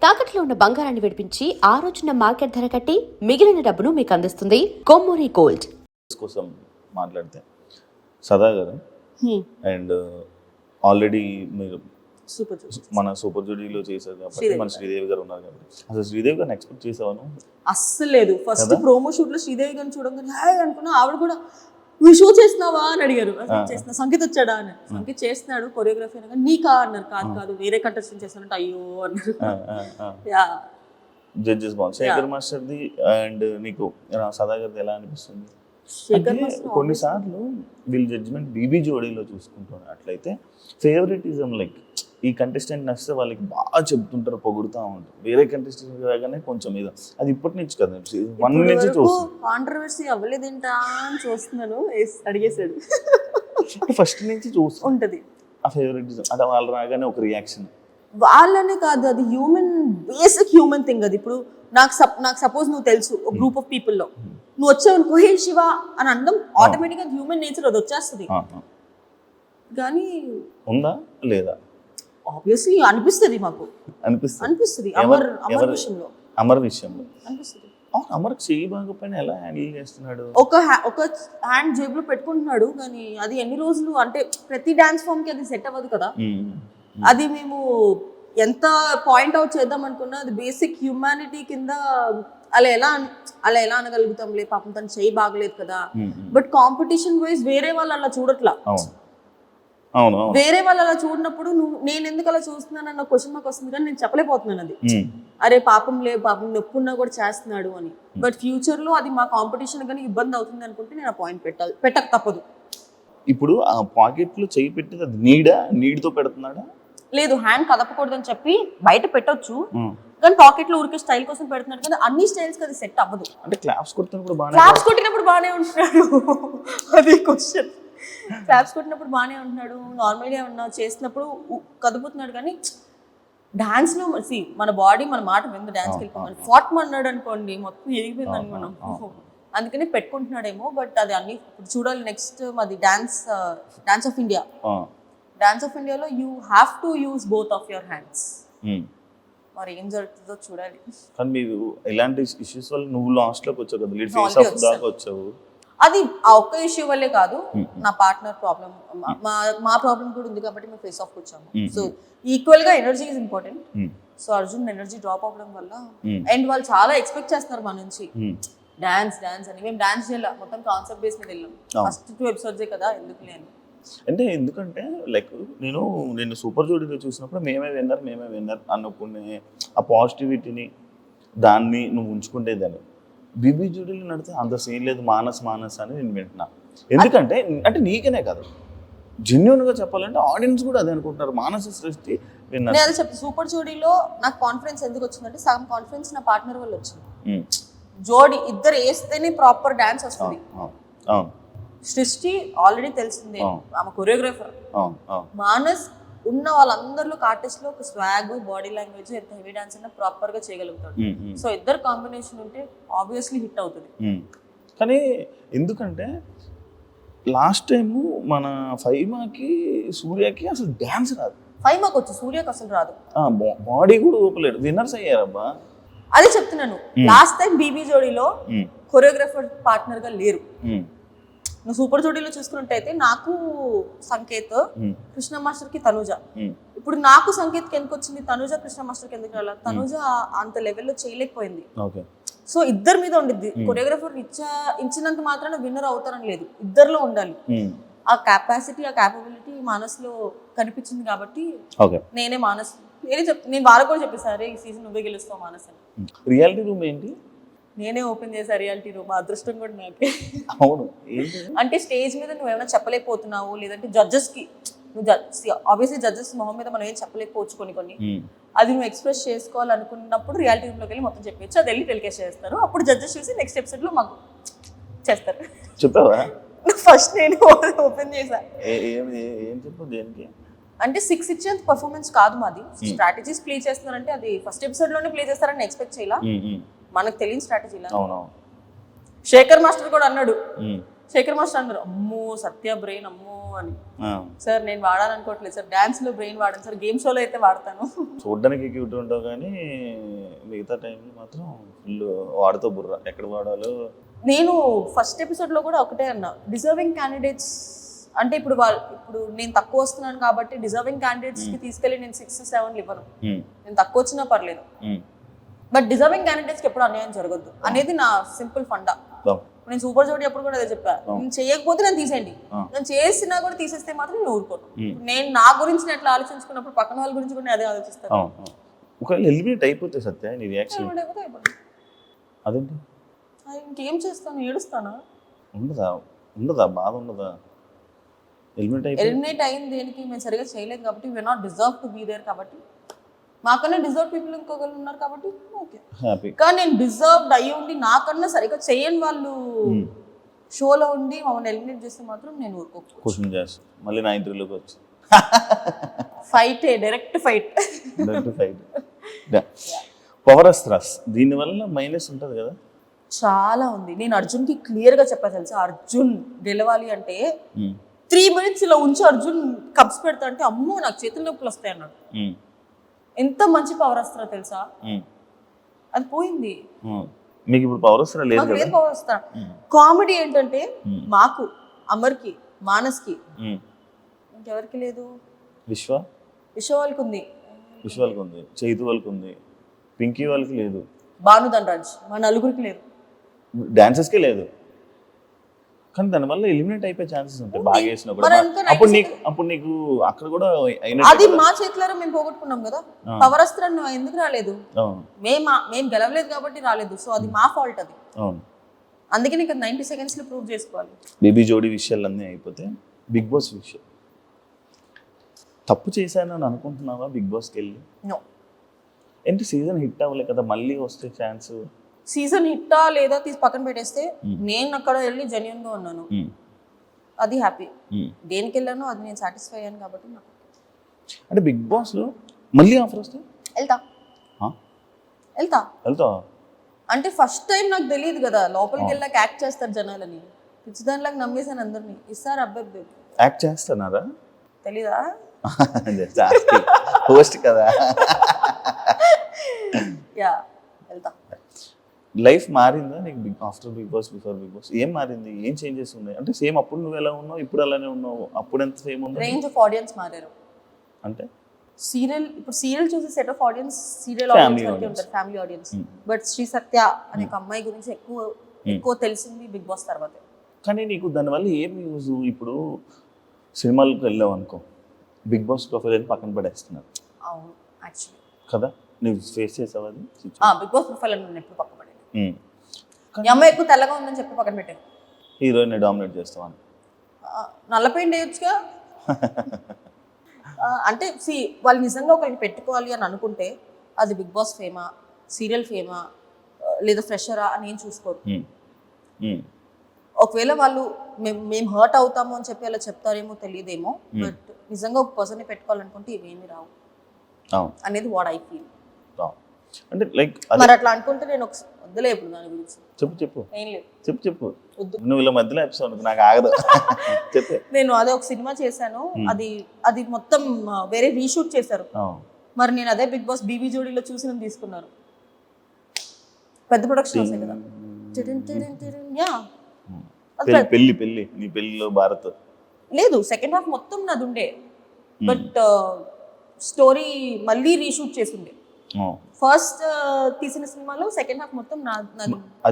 తాకట్లో ఉన్న బంగారాన్ని విడిపించి ఆ రోజున మార్కెట్ ధర కట్టి మిగిలిన డబ్బును మీకు అందిస్తుంది కొమ్మూరి గోల్డ్. కోసం మాట్లాడితే సదా గారు అండ్ ఆల్రెడీ మీరు మన సూపర్ జూడీలో చేశారు కాబట్టి మన శ్రీదేవి గారు ఉన్నారు కాబట్టి అసలు శ్రీదేవి గారిని ఎక్స్పెక్ట్ చేసావాను? అస్సలు లేదు. ఫస్ట్ ప్రోమో షూట్ లో శ్రీదేవి గారిని చూడగానే హాయ్ అనుకున్నా. ఆవిడ కూడా నువ్వు షూ చేస్తున్నావా అని అడిగారు. చేస్తున్నా. సంగీత్ వచ్చాడా అని. సంగీత్ చేస్తున్నాడు కొరియోగ్రఫీ అనగా నీకా అన్నారు. కాదు వేరే కంటెస్టెంట్ చేస్తానంటే అయ్యో అన్నారు. జడ్జెస్ బాగుంది. శేఖర్ మాస్టర్ది అండ్ నీకు సదా గారిది ఎలా అనిపిస్తుంది? కొన్నిసార్లు వీళ్ళ జడ్జిమెంట్ బీబీ జోడీలో చూసుకుంటాను అట్లయితే ఫేవరెటిజం లైక్ ఈ కంటెస్టెంట్ నచ్చితే వాళ్ళకి బాగా చెప్తుంటారు, పొగుడుతూ ఉంటారు. వేరే కంటెస్టెంట్ రాగానే కొంచెం ఇది అది ఇప్పటి నుంచి కదా వన్ నుంచి చూస్తాను. కాంట్రవర్సీ అవ్వలేదేంటా అని చూస్తున్నాను. అడిగేసాడు. ఫస్ట్ నుంచి చూస్తూ ఉంటది ఆ ఫేవరెటిజం. అంటే వాళ్ళు రాగానే ఒక రియాక్షన్. వాళ్ళనే కాదు, అది హ్యూమన్ బేసిక్ హ్యూమన్ థింగ్. అది ఇప్పుడు నాకు సపోజ్ నువ్వు తెలుసు ఒక గ్రూప్ ఆఫ్ పీపుల్ లో నువ్వు వచ్చావు అనుకో హే శివ అని అనడం ఆటోమేటిక్ గా హ్యూమన్ నేచర్ అది వచ్చేస్తుంది. కానీ ఉందా లేదా? ఆబ్వియస్లీ అనిపిస్తుంది. మాకు అనిపిస్తుంది అమర్ విషయంలో అనిపిస్తుంది. అమర్కి చెయ్యి బాగోపోయినా ఎలా హ్యాండిల్ చేస్తున్నాడు? ఒక హ్యాండ్ జేబులో పెట్టుకుంటున్నాడు. కానీ అది ఎన్ని రోజులు అంటే ప్రతి డాన్స్ ఫామ్ కి అది సెట్ అవ్వదు కదా. అది మేము ఎంత పాయింట్ అవుట్ చేద్దాం అనుకున్నా అది బేసిక్ హ్యూమానిటీ కింద అలా ఎలా అనగలుగుతాంలే, పాపం తను చెయ్యి బాగలేదు కదా. బట్ కాంపిటీషన్ వైజ్ వేరే వాళ్ళు అలా చూడట్లా. వేరే వాళ్ళు అలా చూడనప్పుడు నేను ఎందుకు అలా చూస్తున్నాను అన్న క్వశ్చన్ మాకు వస్తుంది. కానీ నేను చెప్పలేకపోతున్నాను అది. అరే పాపం నొప్పున్నా కూడా చేస్తున్నాడు అని. బట్ ఫ్యూచర్ లో అది మా కాంపిటీషన్ కానీ ఇబ్బంది అవుతుంది అనుకుంటే నేను ఆ పాయింట్ పెట్టక తప్పదు. ఇప్పుడు ఆ పాకెట్ లో చెయ్యి పెట్టేది అది నీడ్తో పెడుతున్నాడా? లేదు, హ్యాండ్ కదపకూడదని చెప్పి బయట పెట్టొచ్చు. కానీ పాకెట్ లో ఊరికే స్టైల్ కోసం పెడుతున్నాడు కదా. అన్ని స్టైల్స్ అది సెట్ అవ్వదు. అంటే క్లాప్స్ కొట్టినప్పుడు బాగానే ఉంటున్నాడు. అది క్వశ్చన్. క్లాప్స్ కొట్టినప్పుడు బాగానే ఉంటున్నాడు, నార్మల్ గా ఉన్నా చేసినప్పుడు కదుపుతున్నాడు. కానీ డాన్స్ లో మన బాడీ మన మాట మీద డాన్స్కి వెళ్ళిపోమని ఫాట్ అన్నాడు అనుకోండి మొత్తం ఎదిగిపోయింది అనుకున్నాం. అందుకని పెట్టుకుంటున్నాడేమో. బట్ అది అన్ని చూడాలి. నెక్స్ట్ మాది dance of India. Dance of ఇండియాలో you have to use both of your hands. మరి ఏం జరుగుతుందో చూడాలి. కానీ మీరు ఇలాంటి ఇష్యూస్ వల్ల నువ్వు లాస్ట్ లోకి వచ్చావు కదా, లీడ్ ఫేస్ ఆఫ్ దాకా వచ్చావు. అది ఆ ఒక్క ఇష్యూ వల్లే కాదు, నా పార్ట్నర్ ప్రాబ్లం మా ప్రాబ్లం కూడా ఉంది కాబట్టి మేము ఫేస్ ఆఫ్ వచ్చాము. సో ఈక్వల్ గా energy is important. So Arjun energy drop అవ్వడం వల్ల అండ్ వాళ్ళు చాలా ఎక్స్పెక్ట్ చేస్తున్నారు మన నుంచి డాన్స్ అని. మేము డాన్స్ చేయాలి, మొత్తం కాన్సెప్ట్ బేస్ మీద వెళ్ళాం. ఫస్ట్ 2 ఎపిసోడ్సే కదా ఎందుకు లేని. అంటే ఎందుకంటే లైక్ నేను సూపర్ జోడీలో చూసినప్పుడు మేమే విన్నర్ అనుకునే ఆ పాజిటివిటీని దాన్ని నువ్వు ఉంచుకుంటేదాన్ని. బీబీ జోడీలో నడితే అంత సీన్ లేదు, మానస్ అని నేను వింటున్నా. ఎందుకంటే అంటే నీకనే కాదు, జెన్యూన్ గా చెప్పాలంటే ఆడియన్స్ కూడా అదే అనుకుంటున్నారు. మానస సృష్టి నేను చెప్తాను. సూపర్ జోడీలో నాకు కాన్ఫిడెన్స్ ఎందుకు వచ్చిందంటే సగం కాన్ఫిడెన్స్ నా పార్ట్నర్ వల్ల వచ్చింది. జోడీ ఇద్దరు వేస్తేనే ప్రాపర్ డాన్స్ వస్తుంది. సృష్టి ఆల్రెడీ తెలిసిందే, ఆమె కొరియోగ్రాఫర్. మానస్ ఉన్న వాళ్ళందరిలో ఆర్టిస్ట్ లో ఒక స్వాగ్, బాడీ లాంగ్వేజ్, ఎంత హెవీ డాన్స్ అయినా ప్రాపర్ గా చేయగలుగుతాడు. సో ఇద్దరు కాంబినేషన్ ఉంటే ఆబ్వియస్లీ హిట్ అవుతుంది. కానీ ఎందుకంటే లాస్ట్ టైం మన ఫైమాకి సూర్యకి అసలు డాన్స్ రాదు. ఫైమాకి వచ్చు, సూర్యకి అసలు రాదు. బాడీ కూడా ఊపలేడు. విన్నర్స్ అయ్యారబ్బా. అదే చెప్తున్నాను. లాస్ట్ టైం బీబీ జోడీలో కొరియోగ్రాఫర్ పార్ట్నర్ గా లేరు. నువ్వు సూపర్ జోడీలో చూసుకున్నట్టయితే నాకు సంకేత్, కృష్ణ మాస్టర్ కి తనుజ. ఇప్పుడు నాకు సంకేత్ కి ఎందుకు వచ్చింది, తనుజ కృష్ణ మాస్టర్ కి ఎందుకు రాలేదు? తనుజ అంత లెవెల్లో చేయలేకపోయింది. సో ఇద్దరి మీద ఉండిద్ది. కొరియోగ్రాఫర్ ఇచ్చినంత మాత్రాన విన్నర్ అవుతారని లేదు, ఇద్దరిలో ఉండాలి. ఆ కెపాసిటీ, ఆ క్యాపబిలిటీ మానస్లో కనిపించింది కాబట్టి నేనే నేను వాళ్ళకు కూడా చెప్పేసారు ఈ సీజన్ నువ్వే గెలుస్తావు మానస్ అని. రియాలిటీ రూమ్ ఏంటి? నేనే ఓపెన్ చేసా రియాలిటీ రూమ్. అదృష్టం కూడా నాకే. అవును. అంటే స్టేజ్ మీద నువ్వు ఏమైనా చెప్పలేకపోతున్నావు, లేదంటే జడ్జెస్ కి ఆబ్వియస్లీ జడ్జెస్ మొహం మీద మనం ఏం చెప్పలేకపోవచ్చు కొన్ని అది నువ్వు ఎక్స్ప్రెస్ చేసుకోవాలనుకున్నప్పుడు రియాలిటీ రూమ్ లోకి వెళ్ళి మొత్తం చెప్పచ్చు. అది వెళ్ళి టెలికాస్ట్ చేస్తారు. అప్పుడు జడ్జెస్ చూసి నెక్స్ట్ ఎపిసోడ్ లో మాకు చేస్తారు. చెప్పావా? ఫస్ట్ నేను ఓపెన్ చేసా. ఏం చెప్పు దేనికి అంటే 6 ఇచ్చేంత పర్ఫార్మెన్స్ కాదు మాది. స్ట్రాటజీస్ ప్లే చేస్తున్నారంటే అది ఫస్ట్ ఎపిసోడ్ లోనే ప్లే చేస్తారని ఎక్స్పెక్ట్ చేయాల. మనకు తెలియని స్ట్రాటజీలా. శేఖర్ మాస్టర్ కూడా అన్నాడు శేఖర్ మాస్టర్ అన్నారు అమ్మో సత్య బ్రెయిన్ అమ్మో అని. సార్ నేను వాడాలనుకోవట్లేదు సార్, డాన్స్ లో బ్రెయిన్ వాడాను సార్, గేమ్ షోలో అయితే వాడతాను. చూడడానికి క్యూట్ ఉంటావు కానీ మిగతా టైంలో మాత్రం ఫుల్ వాడుతూ బుర్ర ఎక్కడ వాడాలో. నేను ఫస్ట్ ఎపిసోడ్ లో కూడా ఒకటే అన్నా, డిజర్వింగ్ క్యాండిడేట్స్ అంటే ఇప్పుడు నేను తక్కువ వస్తున్నాను కాబట్టి డిజర్వింగ్ క్యాండిడేట్స్ కి తీసుకెళ్లి నేను 6, 7 ఇవ్వను. నేను తక్కువ వచ్చినా పర్లేదు, బట్ డిజర్వింగ్ క్యాండిడేట్స్ కి ఎప్పుడు అన్యాయం జరగద్దు అనేది నా సింపుల్ ఫండా. నేను సూపర్ జోడి అప్పుడు కూడా అదే చెప్పా, నేను చేయకపోతే నేను తీసేయండి, నేను చేసినా కూడా తీసేస్తే మాత్రం నేను ఊరుకోను. నేను నా గురించి నేను ఎట్లా ఆలోచించుకున్నప్పుడు పక్కన వాళ్ళ గురించి కూడా అదే ఆలోచిస్తాను. ఒకవేళ ఎలిమినేట్ అయిపోతే సత్య నీ రియాక్షన్ అదేంటి? ఇంకేం చేస్తాను, ఏడుస్తానా? ఉండదా బాధ ఉండదా? ఎలిమినేట్ అయింది దేనికి, మేము సరిగా చేయలేదు కాబట్టి, we not deserve to be there కాబట్టి, మాకన్నా డిజర్వ్ పీపుల్ ఇంకొకరు ఉన్నారు కాబట్టి ఓకే. కానీ నేను డిజర్వ్డ్ అయ్యి ఉండి నాకన్నా సరిగ్గా చేయని వాళ్ళు షోలో ఉండి మమ్మల్ని ఎలిమినేట్ చేస్తే మాత్రం నేను ఊరుకోకు. క్వశ్చన్ చేస్తా మళ్ళీ నా ఇంటర్వ్యూలోకి వచ్చి fight, direct fight. Power astras దీనివల్ల మైనస్ ఉంటుంది కదా? చాలా ఉంది. నేను అర్జున్కి క్లియర్గా చెప్పా తెలుసా, అర్జున్ గెలవాలి అంటే 3 minutes ఇలా ఉంచి అర్జున్ కప్స్ పెడతా అంటే అమ్మో నాకు చేతుల నొప్పులు వస్తాయి అన్నాడు. ఎంత మంచి పవర్ అస్త్రా తెలుసా, అది పోయింది. మీకు ఇప్పుడు పవర్ అస్త్రా లేదు. పవర్ అస్త్రా కామెడీ ఏంటంటే మాకు, అమర్కి, మానస్కి, ఇంకెవరికి లేదు. విశ్వ వాళ్ళకి ఉంది, చైతు వాళ్ళకి ఉంది, పింకీ వాళ్ళకి లేదు, భాను ధనరాజ్ మా నలుగురికి లేదు, డాన్సర్స్కే లేదు. కానీ దానివల్ల ఎలిమినేట్ అయిపోయే ఛాన్సెస్ ఉంటాయి బాగా వేసినా కూడా. అప్పుడు నీకు అక్కడ కూడా అది మా చేతిలో మేము పోగొట్టుకున్నాం కదా. పవర్ అస్త్రం ఎందుకు రాలేదు, మేము గెలవలేదు కాబట్టి రాలేదు. సో అది మా ఫాల్ట్, అది అందుకే నీకు 90 seconds లో ప్రూవ్ చేసుకోవాలి. బేబీ జోడీ విషయాలన్నీ అయిపోతే బిగ్ బాస్ విషయం, తప్పు చేశానని అనుకుంటున్నావా బిగ్ బాస్కి వెళ్ళి? నో. ఏంటి సీజన్ హిట్ అవ్వలే కదా, మళ్ళీ వస్తే ఛాన్స్. సీజన్ హిట్టా లేదా తీసి పక్కన పెట్టేస్తే నేను అక్కడ వెళ్ళి జెన్యూన్ గా ఉన్నాను, అది హ్యాపీ. దేనికి వెళ్ళానో అది నేను సాటిస్ఫై అయ్యాను కాబట్టి నాకు. అంటే బిగ్ బాస్ లో మళ్ళీ ఆఫర్ వస్తే వెళ్తా అంటే ఫస్ట్ టైం నాకు తెలియదు కదా, లోపలికి వెళ్ళాక యాక్ట్ చేస్తారు జనాలని, పిచ్చిదానిలాగా నమ్మేసాను అందరినీ. ఇస్తారు అబ్బాయి యాక్ట్ చేస్తున్నారా తెలీదా? హోస్ట్ కదా. యా వెళ్తా. లైఫ్ మారిందా నీకు after Bigg Boss, before Bigg Boss? ఏం మారింది, ఏం చేంజెస్ ఉన్నాయి? అంటే సేమ్ అప్పుడు నువ్వు ఎలా ఉన్నావు, ఇప్పుడు అలానే ఉన్నావు, అప్పుడు ఎంత సేమ్ ఉంది? రేంజ్ ఆఫ్ ఆడియన్స్ మారారు. అంటే సీరియల్ చూసే set of audience serial audience వరకే ఉంటారు, ఫ్యామిలీ ఆడియన్స్. బట్ శ్రీ సత్య అనే ఒక అమ్మాయి గురించి ఎక్కువ తెలిసింది బిగ్ బాస్ తర్వాతే. కానీ నీకు దానివల్ల ఏం యూజ్? ఇప్పుడు సినిమాలకు వెళ్ళావు అనుకో, బిగ్ బాస్ ప్రొఫైల్ అని పక్కన పడేస్తున్నారు. అవును యాక్చువల్లీ కదా, నువ్వు ఫేస్ చేసావు అది? బిగ్ బాస్ ప్రొఫైల్ అని నేను ఎప్పుడు పక్కన పడేది. ఈ అమ్మాయి ఎక్కువ తెల్లగా ఉందని చెప్పి పక్కన పెట్టాను. హీరోయిన్ డామినేట్ చేస్తావని నల్లపెయింట్ వేయొచ్చుగా. అంటే వాళ్ళు నిజంగా ఒకరికి పెట్టుకోవాలి అని అనుకుంటే అది బిగ్ బాస్ ఫేమా, సీరియల్ ఫేమా, లేదా ఫ్రెషరా అని ఏం చూసుకోరు. ఒకవేళ వాళ్ళు మేము హర్ట్ అవుతాము అని చెప్పి అలా చెప్తారేమో తెలియదేమో, బట్ నిజంగా ఒక పర్సన్ని పెట్టుకోవాలనుకుంటే ఇవేమి రావు అనేది వాట్ ఐ ఫీల్. అంటే లైక్ మరి అట్లా అనుకుంటే నేను వద్దులే ఇప్పుడు దాని గురించి. చెప్పు ఏం లేదు, చెప్పు. నువ్వు ఇలా మధ్యలో ఎపిసోడ్ నాకు ఆగదు. చెప్పు. నేను అదే ఒక సినిమా చేశాను, అది మొత్తం వేరే రీషూట్ చేశారు. మరి నేను అదే బిగ్ బాస్ బీబీ జోడీలో చూసి నన్ను తీసుకున్నారు. పెద్ద ప్రొడక్షన్ వస్తాయి కదా. పెళ్లి నీ పెళ్లిలో భారత్ లేదు, సెకండ్ హాఫ్ మొత్తం నాది ఉండే, బట్ స్టోరీ మళ్ళీ రీషూట్ చేసిండే. ఫస్ట్ తీసిన సినిమాలో సెకండ్ హాఫ్ మొత్తం నాది.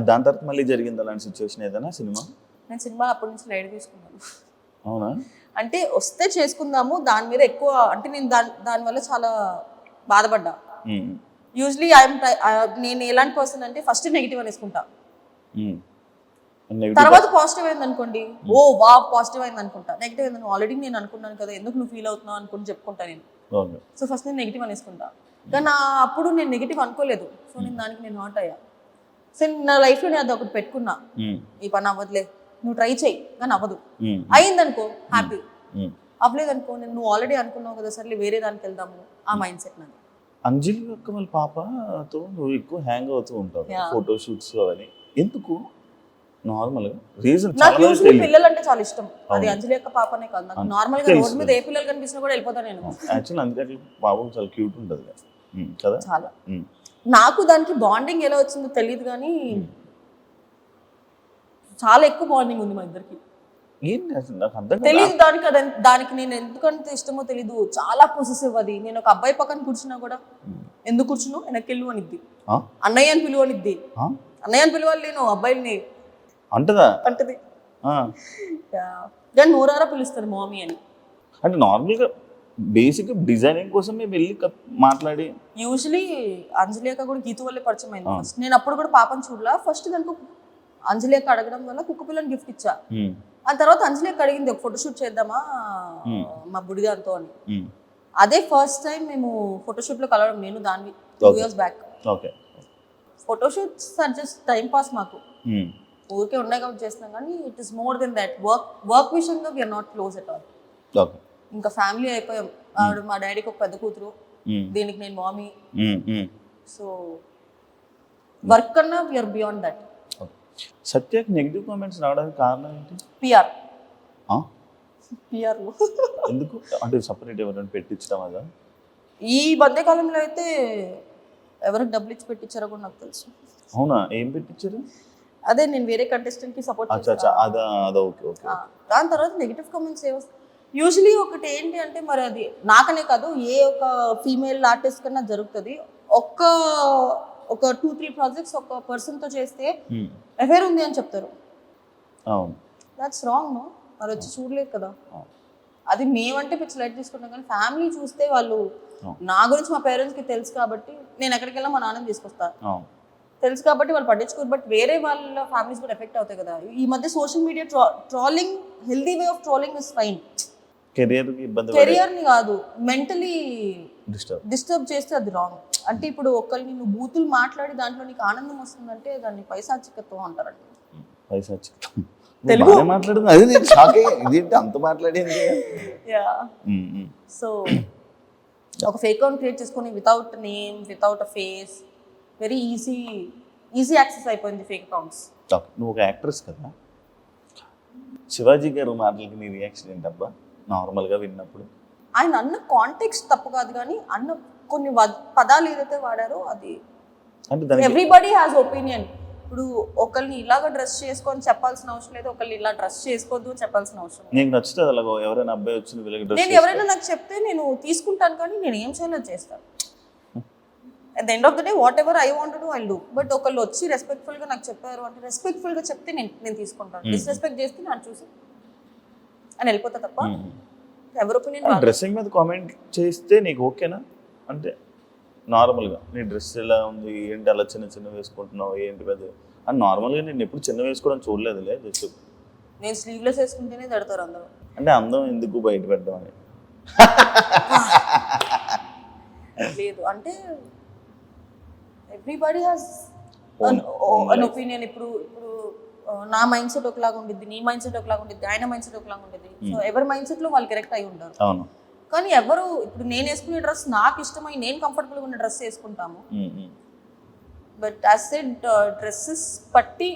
దాని తర్వాత మళ్ళీ జరిగింది అలాంటి సిచ్యువేషన్ ఏదైనా సినిమా? నేను సినిమా అప్పటి నుంచి లైట్ తీసుకున్నాను. అవునా? అంటే వస్తే చేసుకుందాము, దాని మీద ఎక్కువ అంటే నేను దానివల్ల చాలా బాధపడ్డా. యూజువలీ నేను ఎలాంటి పర్సన్ అంటే ఫస్ట్ నెగిటివ్ అనేసుకుంటా, తర్వాత పాజిటివ్ అయింది అనుకోండి, ఓ వా పాజిటివ్ అయింది అనుకుంటా. నెగిటివ్ అయింది ఆల్రెడీ నేను అనుకున్నాను కదా, ఎందుకు నువ్వు ఫీల్ అవుతున్నావు అనుకుని చెప్పుకుంటా నేను. సో ఫస్ట్ నేను నెగిటివ్ అనేసుకుంటా, కానీ అప్పుడు నేను నెగిటివ్ అనుకోలేదు. సో నేను దానికి నేను హాట్ అయ్యా. సో నా లైఫ్లో నేను అది ఒకటి పెట్టుకున్నా, ఈ పని అవ్వదులే, నువ్వు ట్రై చెయ్యి కానీ అవ్వదు. అయిందనుకో హ్యాపీ, అవ్వలేదనుకో నువ్వు ఆల్రెడీ అనుకున్నావు కదా సర్లే వేరే దానికి వెళ్దాము, ఆ మైండ్ సెట్ నాది. అంజలి యొక్క వాళ్ళ పాపతో నువ్వు ఎక్కువ హ్యాంగ్ అవుతూ ఉంటావు, ఫోటో షూట్స్ అవన్నీ. ఎందుకు నార్మల్ రీజన్ నాకు చాలా యూజువల్లీ తెలియదు. పిల్లలు అంటే చాలా ఇష్టం. అది అంజలి యొక్క పాపనే కాదు, నాకు నార్మల్ గా రోడ్ మీద ఏ పిల్లలు కనిపించినా కూడా వెళ్ళిపోతాను నేను. యాక్చువల్ అందుకే అట్లా పాపం చాలా క్యూట్ ఉంటుంది కదా. చాలా నాకు దానికి బాండింగ్ ఎలా వచ్చిందో తెలియదు కానీ చాలా ఎక్కువ బాండింగ్ ఉంది మా ఇద్దరికి. ఏంటి అసలు నాకు అర్థం కాదు. తెలియదు దానికి నేను ఎందుకంత ఇష్టమో తెలీదు. చాలా పొసెసివ్ అది. నేను ఒక అబ్బాయి పక్కన కూర్చున్నా కూడా ఎందుకు కూర్చున్నావు వెనక్కెళ్ళు అనిద్ది, అన్నయ్య అని పిలువ అనిద్ది. అన్నయ్య అని పిలవాలి నేను అబ్బాయిని అంటదా అంటది. కానీ నోరారా పిలుస్తుంది మామీ అని. అంటే నార్మల్గా బేసిక్ డిజైనింగ్ కోసం మేము వెళ్ళి మాట్లాడి యూజువలీ అంజలి అక్క కూడా గీతు వల్లే పరిచయం అయింది ఫస్ట్. నేను అప్పుడు కూడా పాపని చూడలా. ఫస్ట్ దానికి అంజలి అక్క అడగడం వల్ల కుక్క పిల్లని గిఫ్ట్ ఇచ్చా. ఆ తర్వాత అంజలి అక్క అడిగింది ఒక ఫోటోషూట్ చేద్దామా మా బుడిగాంతో అని. అదే ఫస్ట్ టైం మేము ఫోటోషూట్ లో కలవడం, నేను దాన్ని 2 years back. Okay, photoshoots are just time pass మాకు, ఊరికే ఉన్నాయి కాబట్టి చేస్తున్నాం. కానీ it is more than that. Work విషయంగా we're not close at all. Okay, ఇంకా ఫ్యామిలీ అయిపోయాం. ఆవిడ మా డాడీకి ఒక పెద్ద కూతురు, దీనికి నేను మామీ. సో వర్క్ కన్నా వీఆర్ బియాండ్ దట్. సత్యకి నెగిటివ్ కామెంట్స్ రావడానికి కారణం ఏంటి? పిఆర్ ఎందుకు అంటే సపరేట్ ఎవరైనా పెట్టించడం అదా? ఈ మధ్యకాలంలో అయితే ఎవరికి డబ్బులు ఇచ్చి పెట్టించారో కూడా నాకు తెలుసు. అవునా? ఏం పెట్టించారు? అదే నేను వేరే కంటెస్టెంట్ కి సపోర్ట్ దాని తర్వాత నెగిటివ్ కామెంట్స్ యూజువలీ ఒకటి ఏంటి అంటే, మరి అది నాకనే కాదు ఏ ఒక ఫీమేల్ ఆర్టిస్ట్ కన్నా జరుగుతుంది. ఒక 2-3 ప్రాజెక్ట్స్ ఒక పర్సన్ తో చేస్తే అఫేర్ ఉంది అని చెప్తారు. That's wrong. నో, మరి వచ్చి చూడలేదు కదా. అది మేమంటే పిచ్చి లైట్ తీసుకుంటాం, కానీ ఫ్యామిలీ చూస్తే వాళ్ళు నా గురించి మా పేరెంట్స్ కి తెలుసు కాబట్టి నేను ఎక్కడికి వెళ్ళా మా నాన్నని తీసుకొస్తాను, తెలుసు కాబట్టి వాళ్ళు పట్టించుకోరు. బట్ వేరే వాళ్ళ ఫ్యామిలీస్ కూడా ఎఫెక్ట్ అవుతాయి కదా. ఈ మధ్య social media trolling, healthy way of trolling is fine. Career ని కాదు, మెంటలీ డిస్టర్బ్ చేస్తే అది రాంగ్. అంటే ఇప్పుడు ఒకరిని నువ్వు బూతులు మాట్లాడి దాంట్లో నీకు ఆనందం వస్తుందంటే దాన్ని పైశాచికత్వం అంటారండి. తెలుగు మాట్లాడుతుంది అదే నేను షాక్ అయ్యా, ఇదేంటి అంత మాట్లాడేది. సో ఒక ఫేక్ అకౌంట్ క్రియేట్ చేసుకొని వితౌట్ నేమ్, వితౌట్ అ ఫేస్, వెరీ ఈజీ యాక్సెస్ అయిపోయింది ఫేక్ అకౌంట్స్. నువ్వు ఒక యాక్ట్రెస్ కదా, శివాజీ గారు మాటలకి నీ రియాక్షన్ ఏంటబ్బా నార్మల్గా విన్నప్పుడు? ఆయన అన్న కాంటెక్స్ట్ తప్పు కాదు, కానీ అన్న కొన్ని పదాలు ఏదైతే వాడారో అది ఎవ్రీబడి హ్యాస్ ఒపీనియన్. ఇప్పుడు ఒకరిని ఇలాగ డ్రెస్ చేసుకొని చెప్పాల్సిన అవసరం లేదు, ఒకరిని ఇలా డ్రెస్ చేసుకోవద్దు అని చెప్పాల్సిన అవసరం లేదు. నీకు నచ్చుతుంది అలాగో ఎవరైనా అబ్బాయి వచ్చి నేను ఎవరైనా నాకు చెప్తే నేను తీసుకుంటాను, కానీ నేను ఏం చేయాలో చేస్తాను. At the end of the day what ever I want to I do. But ఒకళ్ళు వచ్చి రెస్పెక్ట్ఫుల్ గా నాకు చెప్పారు అంటే రెస్పెక్ట్ఫుల్ గా చెప్తే నేను తీసుకుంటాను. డిస్రెస్పెక్ట్ చేస్తే నాకు చూసి అని వెళ్ళిపోతా తప్ప ఎవరి ఒపీనియన్. డ్రెస్సింగ్ మీద కామెంట్ చేస్తే నీకు ఓకేనా? అంటే నార్మల్గా నీ డ్రెస్ ఎలా ఉంది ఏంటి అలా చిన్న వేసుకుంటున్నావు ఏంటి పెద్ద అని నార్మల్గా నేను ఎప్పుడు చిన్న వేసుకోవడం చూడలేదులే. జస్ట్ నేను స్లీవ్లెస్ వేసుకుంటేనే తడతారు అందరూ. అంటే అందం ఎందుకు బయట పెట్టడం అని లేదు, అంటే ఎవ్రీబడి హ్యాస్ అన్ ఒపీనియన్. ఇప్పుడు నా మైండ్ సెట్ ఒకలాగా ఉండిద్ది, నీ మైండ్ సెట్ ఒకలాగా ఉండిద్ది, ఆయన మైండ్ సెట్ ఒకలాగా ఉండిద్ది. సో ఎవరి మైండ్ సెట్ లో వాళ్ళు కరెక్ట్ అయి ఉంటారు. కానీ ఎవరు ఇప్పుడు నేను వేసుకునే డ్రెస్ నాకు ఇష్టమై నేను కంఫర్టబుల్గా ఉన్న డ్రెస్ వేసుకుంటాము. బట్ యాజ్ సెడ్ డ్రెస్సెస్ పట్టి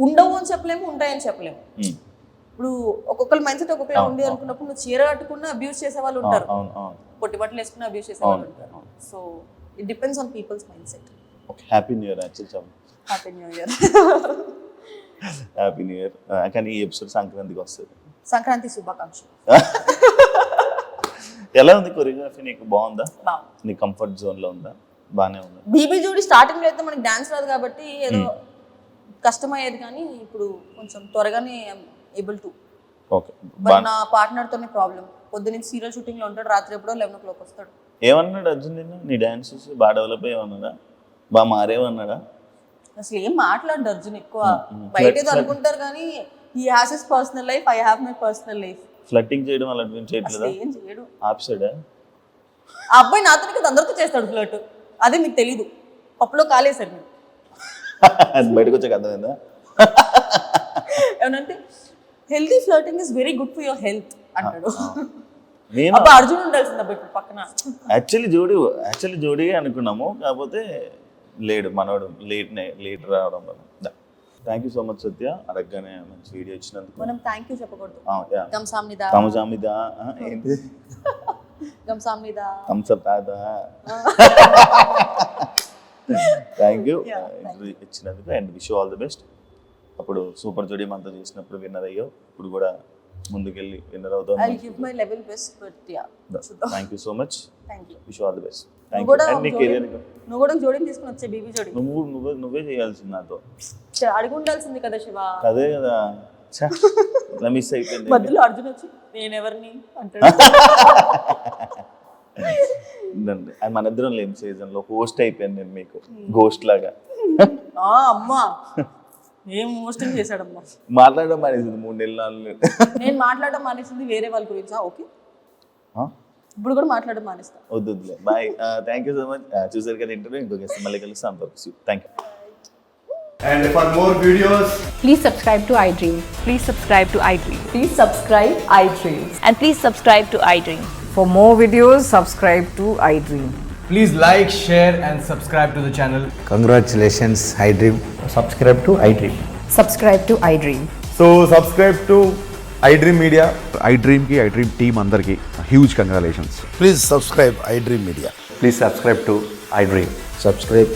ఉండవు అని చెప్పలేము, ఉంటాయని చెప్పలేము. ఇప్పుడు ఒక్కొక్కరి మైండ్ సెట్ ఒక్కొక్కలా ఉంది అనుకున్నప్పుడు నువ్వు చీర కట్టుకున్న అబ్యూస్ చేసే వాళ్ళు ఉంటారు, పొట్టి బట్టలు వేసుకున్న అబ్యూస్ చేసే వాళ్ళు ఉంటారు. So it depends on peoples mind set. Happy new year. Happy new year. Happy new year. కానీ ఈ ఎపిసోడ్ సంక్రాంతికి వస్తుంది. సంక్రాంతి శుభాకాంక్షలు. ఎలా ఉంది కొరియోగ్రఫీ? నీకు బాగుందా? నీ కంఫర్ట్ జోన్ లో ఉందా? బానే ఉందా? బీబీ జోడి స్టార్టింగ్ లో అయితే మనకి డాన్స్ రాదు కాబట్టి ఏదో కష్టమయ్యేది, కానీ ఇప్పుడు కొంచెం త్వరగానే ఏబుల్ టు. ఓకే. బట్ నా పార్ట్నర్ తోనే ప్రాబ్లం. పొద్దున్న సీరియల్ షూటింగ్ లో ఉంటాడు, రాత్రి ఎప్పుడో 11 o'clock వస్తాడు. ఏమన్నాడు అర్జున్ నిన్ను? నీ డాన్స్ చూసి బాగా డెవలప్ అయ్యేమన్నాడా? బాగా మారేమన్నాడా? అసలు ఏం మాట్లాడు అర్జున్ ఎక్కువ. బయట ఏదో అనుకుంటారు కానీ he has his personal life, I have my personal life. Flirting చేయడం అలాంటివి చేయట్లేదా? ఏం చేయడు. ఆప్సాడా? ఆ అబ్బాయి నాతో కదా అందరితో చేస్తాడు ఫ్లర్ట్. అదే మీకు తెలీదు, పప్పులో కాలేసారు మీరు. అది బయటకు వచ్చే కథ ఏమంటే healthy flirting is very good for your health అంటాడు. నేను అబ్బా అర్జున్ ఉండాల్సింది అబ్బాయి ఇప్పుడు పక్కన. యాక్చువల్లీ జోడీ అనుకున్నాము, కాకపోతే లేడు మనోడు లేట్ రావడం వల్ల. థ్యాంక్ యూ సో మచ్ సత్య, అడగగానే మంచి వీడియో ఇచ్చినందుకు. మనం థ్యాంక్ యూ చెప్పకూడదు. గంసామ్నిదా తమజామిదా ఏంటి గంసామ్నిదా థమ్స్అప్ తాదా. థ్యాంక్ యూ ఇచ్చినందుకు and wish all the best. అప్పుడు సూపర్ జోడీ మనతో చేసినప్పుడు విన్నర్ అయ్యావు, ఇప్పుడు కూడా ముందుకెళ్ళి విన్నర్ అవుతావు. I'll give my level best, but yeah. Thank you so much, Thank you. Wish all the best. Thank నువ్వు యూ. కూడా అండ్ నీ కెరీర్ నువ్వు కూడా జోడీని తీసుకుని వచ్చే బీబీ జోడీ నువ్వే చేయాల్సింది నాతో. అడిగి ఉండాల్సింది కదా శివ. అదే కదా ఇలా మిస్ అయిపోయింది. మధ్యలో అర్జున్ వచ్చి నేనెవరిని అంటాడు. మన ఇద్దరం లేని సీజన్ లో హోస్ట్ అయిపోయాను నేను మీకు, గోస్ట్ లాగా. అమ్మా ఏం మోస్టింగ్ చేశాడమ్మా. మాట్లాడడం మానేసింది 3 నెలలు. నేను మాట్లాడడం మానేసింది వేరే వాళ్ళ గురించి. ఓకే ఇప్పుడు కూడా మాట్లాడడం మానేస్తా. వద్దులే, bye. Thank you so much. చూసారు కదా ఇంటర్వ్యూ, ఇంకొక మళ్ళీ కలుస్తాం. Thank you. And for more videos, Please subscribe to iDream. Please subscribe to iDream. Please subscribe iDream. And please subscribe to iDream. For more videos, subscribe to iDream. please like, share, and subscribe to the channel. Congratulations, iDream. Subscribe to iDream. Subscribe to iDream. So, subscribe to iDream Media. iDream ki iDream team andarki huge congratulations. Please subscribe iDream Media. Please subscribe to iDream. Subscribe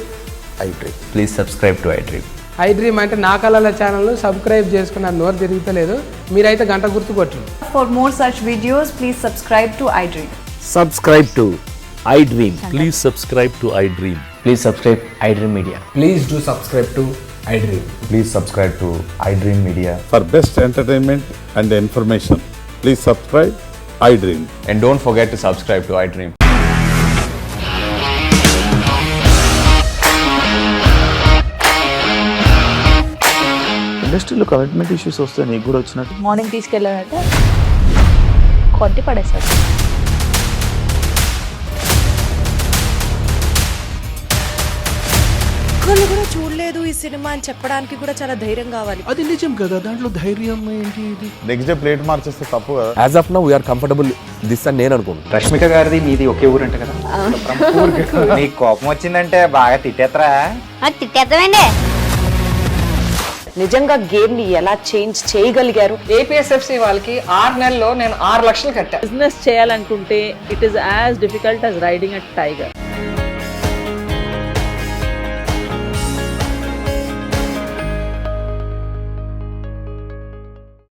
iDream. Please subscribe to iDream. iDream అంటే నా కళల channel subscribe చేసుకున్న నోరు తిరుగుతలేదు, మీరైతే గంట గుర్తు కొట్టండి. For more such videos, please subscribe to iDream. Subscribe to iDream. Please subscribe to iDream. Please subscribe iDream Media. Please do subscribe to iDream. Please subscribe to iDream Media. For best entertainment and information, please subscribe iDream. And don't forget to subscribe to iDream. ఇండస్ట్రీలో commitment issues వస్తే నీకు కూడా వచ్చినట్టు. Morning తీసుకెళ్ళాడంటే కొట్టి పడేశాడు. ఒక్కళ్ళు కూడా చూడలేదు ఈ సినిమా అని చెప్పడానికి కూడా చాలా ధైర్యం కావాలి. అది నిజం కదా, దాంట్లో ధైర్యం ఏంటి? ఇది నెక్స్ట్ డే ప్లేట్ మార్చేస్తే తప్పు కదా. As of now we are comfortable this అని నేను అనుకుంటున్నాను. రష్మిక గారిది మీది ఒకే ఊరంట కదా. నీకు కోపం వచ్చిందంటే బాగా తిట్టేత్తరా? తిట్టేద్దామండి. నిజంగా గేమ్ ని ఎలా చేంజ్ చేయగలిగారు? ఏపీఎస్ఎఫ్సి వాళ్ళకి 6 నెలల్లో నేను 6 లక్షలు కట్టా. బిజినెస్ చేయాలనుకుంటే it is as difficult as riding a tiger.